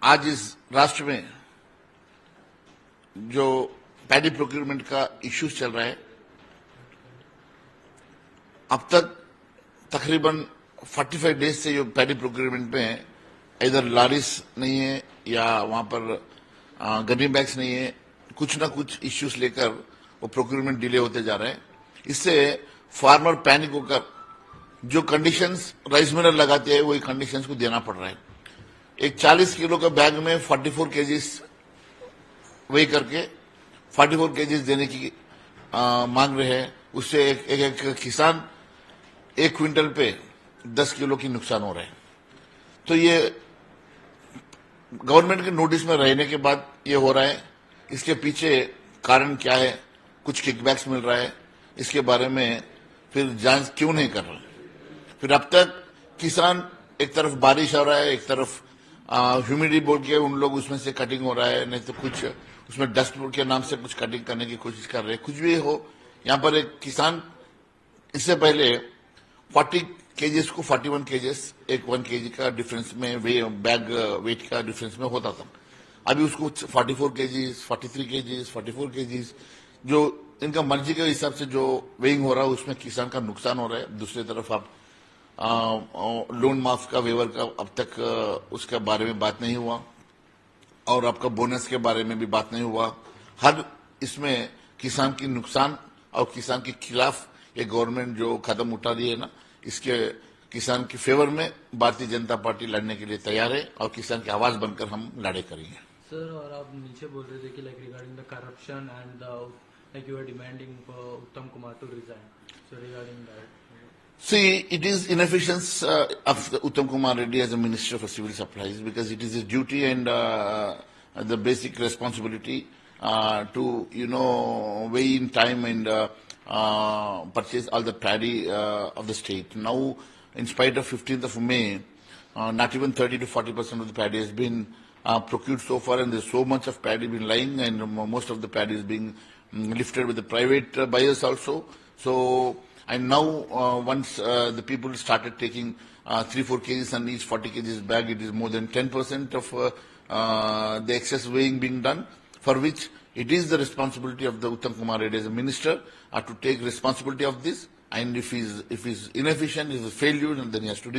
आज इस राष्ट्र में जो पैडी प्रोक्योरमेंट का इश्यूज चल रहा है, अब तक तकरीबन 45 डेज से जो पैडी प्रोक्योरमेंट में इधर लारिस नहीं है या वहां पर गनी बैग्स नहीं है, कुछ ना कुछ इश्यूज लेकर वो प्रोक्योरमेंट डिले होते जा रहे हैं। इससे फार्मर पैनिक होकर जो कंडीशंस राइस मिलर लगाते हैं वही कंडीशंस को देना पड़ रहा है। एक 40 किलो का बैग में 44 केजीज वही करके 44 केजीज देने की मांग रहे हैं। उससे एक किसान 1 क्विंटल पे 10 किलो की नुकसान हो रहा है। तो ये गवर्नमेंट के नोटिस में रहने के बाद ये हो रहा है। इसके पीछे कारण क्या है, कुछ किकबैक्स मिल रहा है, इसके बारे में फिर जांच क्यों नहीं कर रहे। फिर अब तक किसान एक तरफ बारिश हो रहा है, एक तरफ ह्यूमिडिटी बोल के उन लोग उसमें से कटिंग हो रहा है, नहीं तो कुछ उसमें डस्ट के नाम से कुछ कटिंग करने की कोशिश कर रहे हैं। कुछ भी हो, यहाँ पर एक किसान इससे पहले 40 केजीज को 41 केजीज, एक 1 केजी का डिफरेंस में बैग वेट का डिफरेंस में होता था। अभी उसको 44 केजीज, 43 केजीज, 44 केजीज, जो इनका मर्जी के हिसाब से जो वेइंग हो रहा है उसमें किसान का नुकसान हो रहा है। दूसरी तरफ आप लोन माफ का वेवर का अब तक उसके बारे में बात नहीं हुआ और आपका बोनस के बारे में भी बात नहीं हुआ। हर इसमें किसान की नुकसान और किसान के खिलाफ ये गवर्नमेंट जो कदम उठा रही है ना, इसके किसान के फेवर में भारतीय जनता पार्टी लड़ने के लिए तैयार है और किसान की आवाज बनकर हम लड़ाई करेंगे। सर, और आप नीचे बोल रहे थे कि like regarding the corruption and like you are demanding for Uttam Kumar to resign. So regarding that. See, it is inefficiency of Uttam Kumar Reddy as a Minister for Civil Supplies, because it is his duty and the basic responsibility to, weigh in time and purchase all the paddy of the state. Now, in spite of 15th of May, not even 30 to 40% of the paddy has been procured so far, and there's so much of paddy been lying, and most of the paddy is being lifted with the private buyers also. So, and now once the people started taking 3-4 kgs and each 40 kgs bag, it is more than 10% of the excess weighing being done, for which it is the responsibility of the Uttam Kumar Reddy as a minister to take responsibility of this. And if he's inefficient, if he's a failure, then he has to